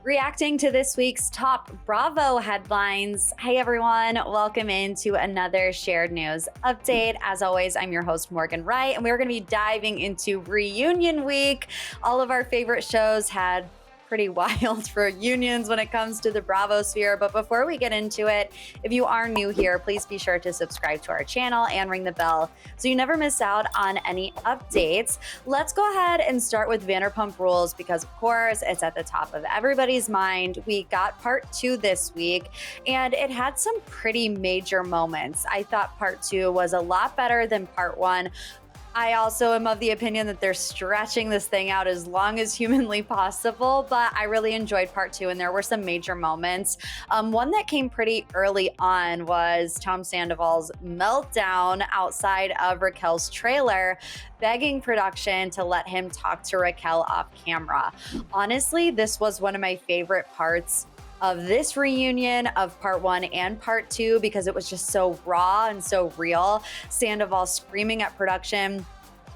Reacting to this week's top Bravo headlines. Hey everyone, welcome into another shared news update. As always, I'm your host Morgan Wright, and we're going to be diving into reunion week. All of our favorite shows had pretty wild reunions when it comes to the Bravo sphere. But before we get into it, if you are new here, please be sure to subscribe to our channel and ring the bell so you never miss out on any updates. Let's go ahead and start with Vanderpump Rules because, of course, it's at the top of everybody's mind. We got part 2 this week, and it had some pretty major moments. I thought part 2 was a lot better than part 1. I also am of the opinion that they're stretching this thing out as long as humanly possible, but I really enjoyed part 2, and there were some major moments. One that came pretty early on was Tom Sandoval's meltdown outside of Raquel's trailer, begging production to let him talk to Raquel off camera. Honestly, this was one of my favorite parts of this reunion of part 1 and part 2 because it was just so raw and so real. Sandoval screaming at production,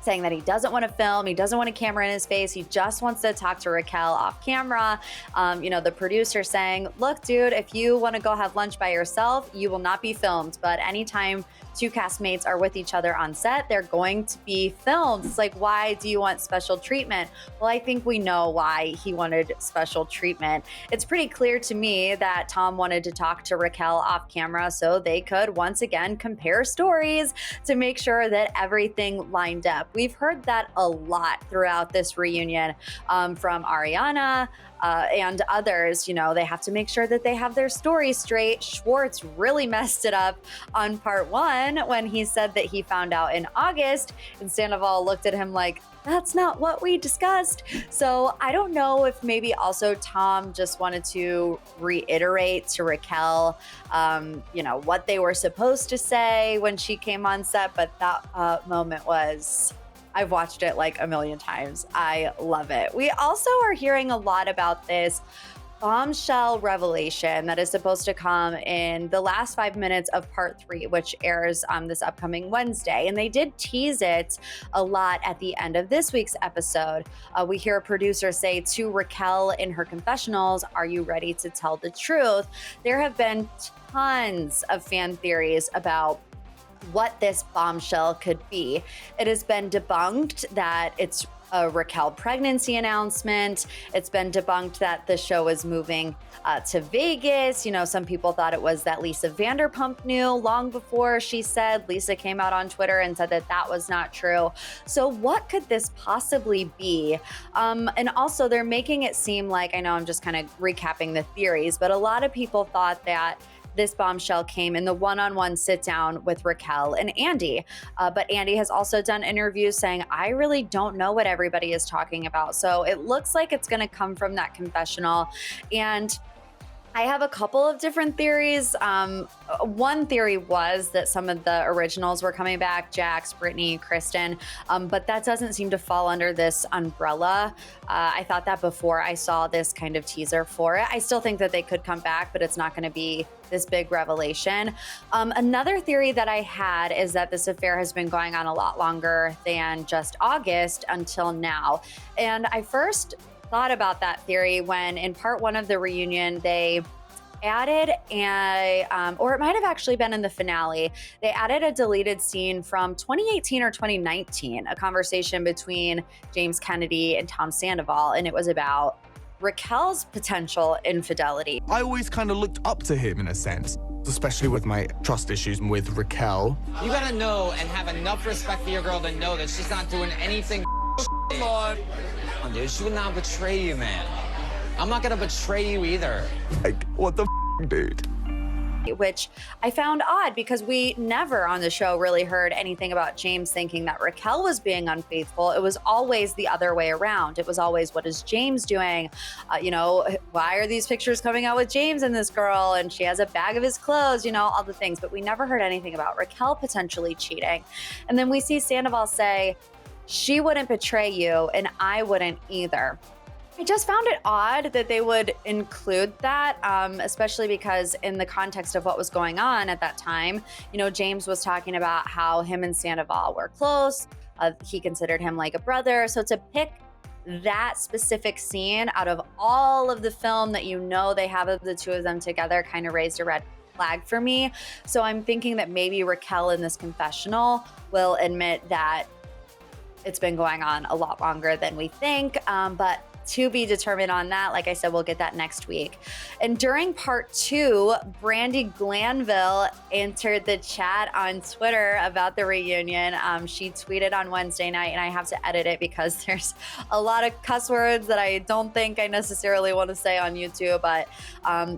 saying that he doesn't want to film, he doesn't want a camera in his face, he just wants to talk to Raquel off camera. The producer saying, look, dude, if you want to go have lunch by yourself, you will not be filmed. But anytime two castmates are with each other on set, they're going to be filmed. It's like, why do you want special treatment? Well, I think we know why he wanted special treatment. It's pretty clear to me that Tom wanted to talk to Raquel off camera so they could once again compare stories to make sure that everything lined up. We've heard that a lot throughout this reunion from Ariana and others. You know, they have to make sure that they have their story straight. Schwartz really messed it up on part 1 when he said that he found out in August, and Sandoval looked at him like, that's not what we discussed. So I don't know if maybe also Tom just wanted to reiterate to Raquel, what they were supposed to say when she came on set. But that moment was, I've watched it like a million times. I love it. We also are hearing a lot about this bombshell revelation that is supposed to come in the last 5 minutes of part 3, which airs this upcoming Wednesday. And they did tease it a lot at the end of this week's episode. We hear a producer say to Raquel in her confessionals, "Are you ready to tell the truth?" There have been tons of fan theories about what this bombshell could be. It has been debunked that it's a Raquel pregnancy announcement. It's been debunked that the show is moving to Vegas. Some people thought it was that Lisa Vanderpump knew long before she said. Lisa came out on Twitter and said that that was not true. So what could this possibly be? And also they're making it seem like, I know I'm just kind of recapping the theories, but a lot of people thought that this bombshell came in the one-on-one sit-down with Raquel and Andy. But Andy has also done interviews saying, I really don't know what everybody is talking about. So it looks like it's going to come from that confessional. And I have a couple of different theories. One theory was that some of the originals were coming back, Jax, Brittany, Kristen, but that doesn't seem to fall under this umbrella. I thought that before I saw this kind of teaser for it. I still think that they could come back, but it's not going to be this big revelation. Another theory that I had is that this affair has been going on a lot longer than just August until now. And I first thought about that theory when in part 1 of the reunion, they added or it might have actually been in the finale, they added a deleted scene from 2018 or 2019, a conversation between James Kennedy and Tom Sandoval, and it was about Raquel's potential infidelity. I always kind of looked up to him in a sense, especially with my trust issues with Raquel. You gotta know and have enough respect for your girl to know that she's not doing anything. Lord. Dude, she would not betray you, man. I'm not gonna betray you either. Like, what the dude? Which I found odd because we never on the show really heard anything about James thinking that Raquel was being unfaithful. It was always the other way around. It was always, what is James doing? Why are these pictures coming out with James and this girl? And she has a bag of his clothes, all the things. But we never heard anything about Raquel potentially cheating. And then we see Sandoval say, she wouldn't betray you and I wouldn't either. I just found it odd that they would include that, especially because in the context of what was going on at that time, James was talking about how him and Sandoval were close. He considered him like a brother. So to pick that specific scene out of all of the film that you know they have of the two of them together kind of raised a red flag for me. So I'm thinking that maybe Raquel in this confessional will admit that it's been going on a lot longer than we think, but to be determined on that. Like I said, we'll get that next week. And during part 2, Brandi Glanville entered the chat on Twitter about the reunion. She tweeted on Wednesday night, and I have to edit it because there's a lot of cuss words that I don't think I necessarily want to say on YouTube, but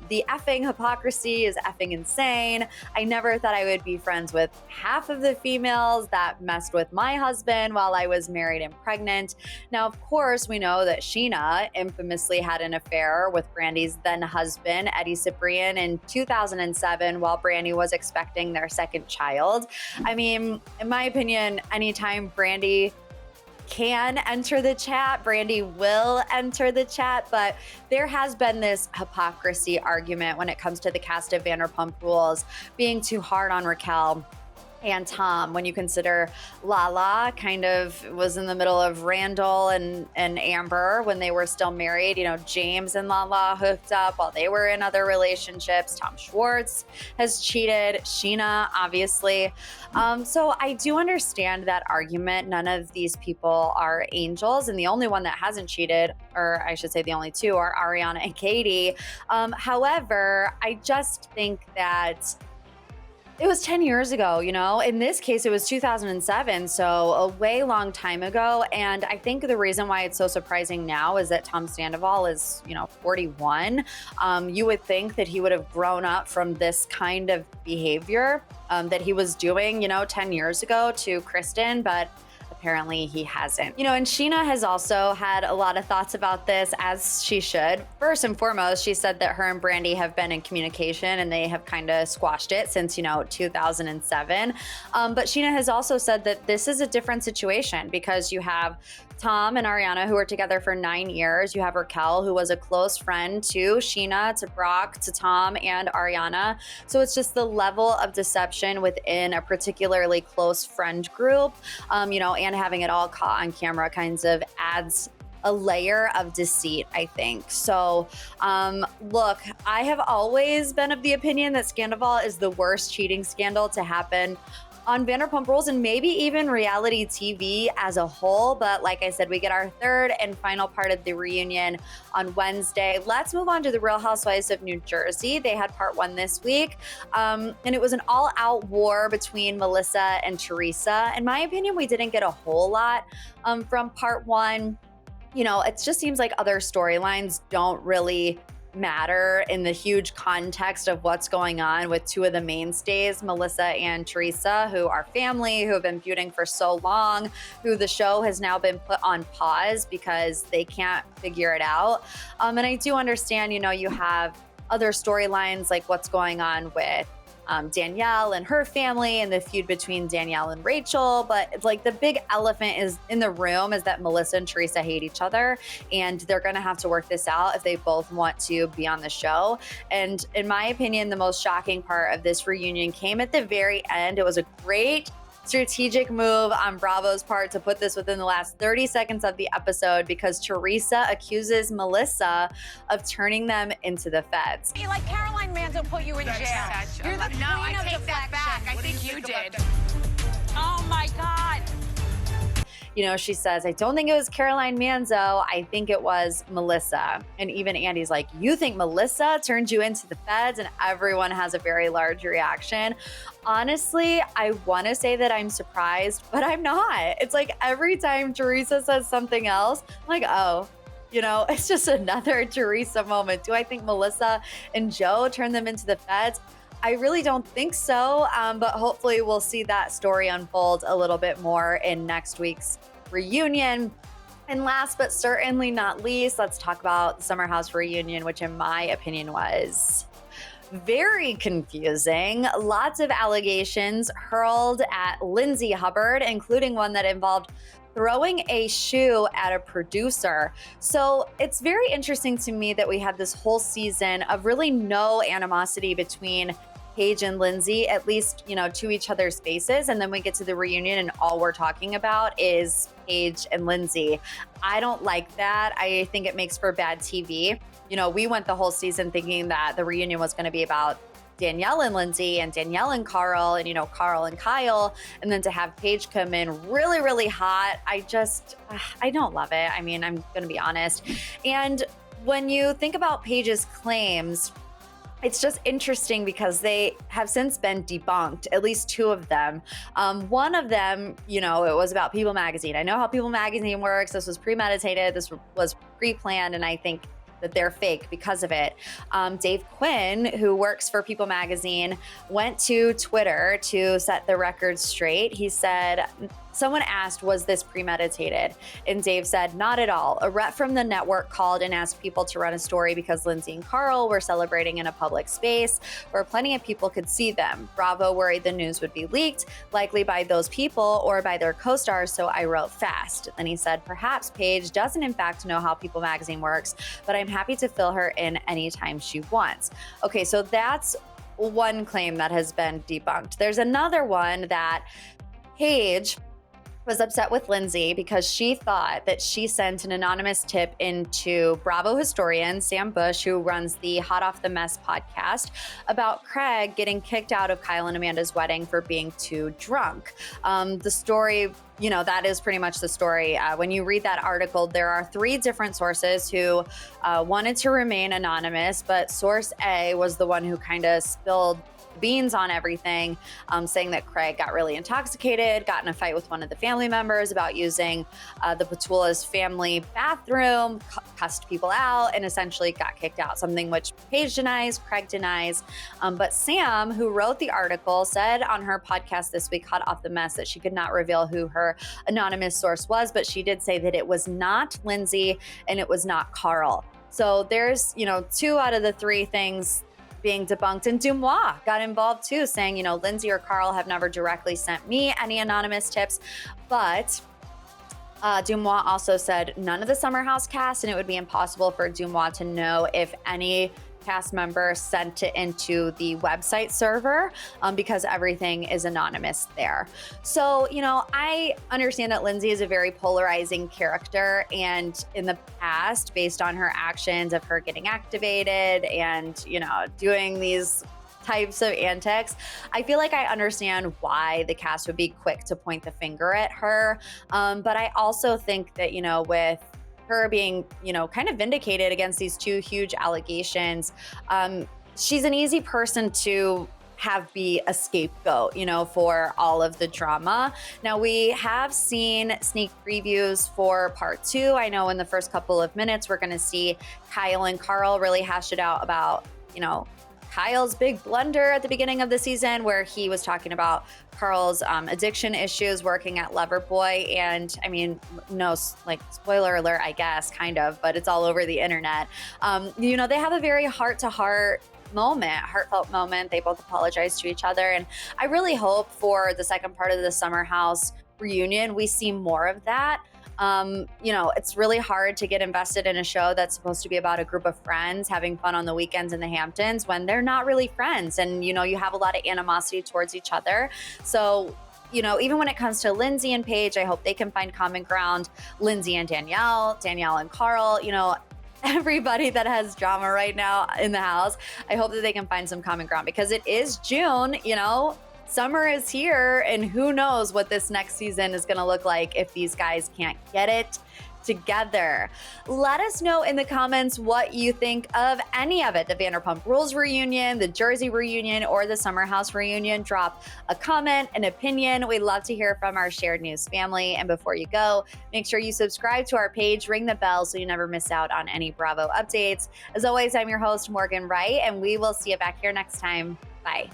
the effing hypocrisy is effing insane. I never thought I would be friends with half of the females that messed with my husband while I was married and pregnant. Now, of course, we know that Sheena infamously had an affair with Brandi's then husband, Eddie Cibrian, in 2007 while Brandi was expecting their second child. I mean, in my opinion, anytime Brandi can enter the chat, Brandi will enter the chat, but there has been this hypocrisy argument when it comes to the cast of Vanderpump Rules being too hard on Raquel and Tom, when you consider Lala kind of was in the middle of Randall and Amber when they were still married. You know, James and Lala hooked up while they were in other relationships. Tom Schwartz has cheated. Sheena, obviously. So I do understand that argument. None of these people are angels, and the only one that hasn't cheated, or I should say the only two, are Ariana and Katie. However, I just think that it was 10 years ago, you know? In this case, it was 2007, so a way long time ago. And I think the reason why it's so surprising now is that Tom Sandoval is, 41. You would think that he would have grown up from this kind of behavior that he was doing, 10 years ago to Kristen, but apparently he hasn't. And Sheena has also had a lot of thoughts about this, as she should. First and foremost, she said that her and Brandi have been in communication and they have kind of squashed it since, 2007. But Sheena has also said that this is a different situation because you have Tom and Ariana, who were together for 9 years. You have Raquel, who was a close friend to Sheena, to Brock, to Tom, and Ariana. So it's just the level of deception within a particularly close friend group, and having it all caught on camera kinds of adds a layer of deceit, I think. So, look, I have always been of the opinion that Scandoval is the worst cheating scandal to happen on Vanderpump Rules and maybe even reality TV as a whole. But like I said, we get our third and final part of the reunion on Wednesday. Let's move on to the Real Housewives of New Jersey. They had part 1 this week, and it was an all-out war between Melissa and Teresa. In my opinion, we didn't get a whole lot from part 1. It just seems like other storylines don't really matter in the huge context of what's going on with two of the mainstays, Melissa and Teresa, who are family, who have been feuding for so long, who the show has now been put on pause because they can't figure it out. And I do understand, you have other storylines like what's going on with Danielle and her family and the feud between Danielle and Rachel. But it's like the big elephant is in the room is that Melissa and Teresa hate each other, and they're going to have to work this out if they both want to be on the show. And in my opinion, the most shocking part of this reunion came at the very end. It was a great strategic move on Bravo's part to put this within the last 30 seconds of the episode because Teresa accuses Melissa of turning them into the feds. You like Caroline Manzo put you in jail. You're the No, I take that back. I think you did. Oh my God. She says, I don't think it was Caroline Manzo. I think it was Melissa. And even Andy's like, you think Melissa turned you into the feds? And everyone has a very large reaction. Honestly, I want to say that I'm surprised, but I'm not. It's like every time Teresa says something else, I'm like, oh, it's just another Teresa moment. Do I think Melissa and Joe turned them into the feds? I really don't think so, but hopefully we'll see that story unfold a little bit more in next week's reunion. And last but certainly not least, let's talk about the Summer House reunion, which in my opinion was very confusing. Lots of allegations hurled at Lindsay Hubbard, including one that involved throwing a shoe at a producer. So it's very interesting to me that we had this whole season of really no animosity between Paige and Lindsay at least, to each other's faces. And then we get to the reunion and all we're talking about is Paige and Lindsay. I don't like that. I think it makes for bad TV. We went the whole season thinking that the reunion was going to be about Danielle and Lindsay and Danielle and Carl and, Carl and Kyle. And then to have Paige come in really, really hot, I don't love it. I mean, I'm going to be honest. And when you think about Paige's claims, it's just interesting because they have since been debunked, at least two of them. One of them, it was about People Magazine. I know how People Magazine works. This was premeditated. This was pre-planned. And I think that they're fake because of it. Dave Quinn, who works for People Magazine, went to Twitter to set the record straight. He said, someone asked, was this premeditated? And Dave said, not at all. A rep from the network called and asked people to run a story because Lindsay and Carl were celebrating in a public space where plenty of people could see them. Bravo worried the news would be leaked, likely by those people or by their co-stars, so I wrote fast. Then he said, perhaps Paige doesn't in fact know how People Magazine works, but I'm happy to fill her in anytime she wants. Okay, so that's one claim that has been debunked. There's another one that Paige was upset with Lindsay because she thought that she sent an anonymous tip into Bravo historian Sam Bush, who runs the Hot Off the Mess podcast, about Craig getting kicked out of Kyle and Amanda's wedding for being too drunk. The story, that is pretty much the story. When you read that article, there are three different sources who wanted to remain anonymous, but source A was the one who kind of spilled beans on everything, saying that Craig got really intoxicated, got in a fight with one of the family members about using the Petula's family bathroom, cussed people out, and essentially got kicked out, something which Paige denies, Craig denies. But Sam, who wrote the article, said on her podcast this week, Hot Off the Mess, that she could not reveal who her anonymous source was, but she did say that it was not Lindsay and it was not Carl. So there's, two out of the three things being debunked. And Dumois got involved too, saying, Lindsay or Carl have never directly sent me any anonymous tips. But Dumois also said none of the Summer House cast, and it would be impossible for Dumois to know if any cast member sent it into the website server because everything is anonymous there. So, I understand that Lindsay is a very polarizing character, and in the past, based on her actions of her getting activated and, doing these types of antics, I feel like I understand why the cast would be quick to point the finger at her. But I also think that, with her being, kind of vindicated against these two huge allegations, she's an easy person to have be a scapegoat, for all of the drama. Now, we have seen sneak previews for part 2. I know in the first couple of minutes, we're going to see Kyle and Carl really hash it out about, Kyle's big blunder at the beginning of the season, where he was talking about Carl's addiction issues working at Loverboy. And I mean, no, spoiler alert, I guess, kind of, but it's all over the internet. They have a very heartfelt moment. They both apologize to each other. And I really hope for the second part of the Summer House reunion, we see more of that. It's really hard to get invested in a show that's supposed to be about a group of friends having fun on the weekends in the Hamptons when they're not really friends. And, you have a lot of animosity towards each other. So, even when it comes to Lindsay and Paige, I hope they can find common ground. Lindsay and Danielle and Carl, everybody that has drama right now in the house, I hope that they can find some common ground, because it is June, summer is here, and who knows what this next season is going to look like if these guys can't get it together. Let us know in the comments what you think of any of it, the Vanderpump Rules reunion, the Jersey reunion, or the Summer House reunion. Drop a comment, an opinion. We'd love to hear from our Shared News family. And before you go, make sure you subscribe to our page, ring the bell so you never miss out on any Bravo updates. As always, I'm your host, Morgan Wright, and we will see you back here next time. Bye.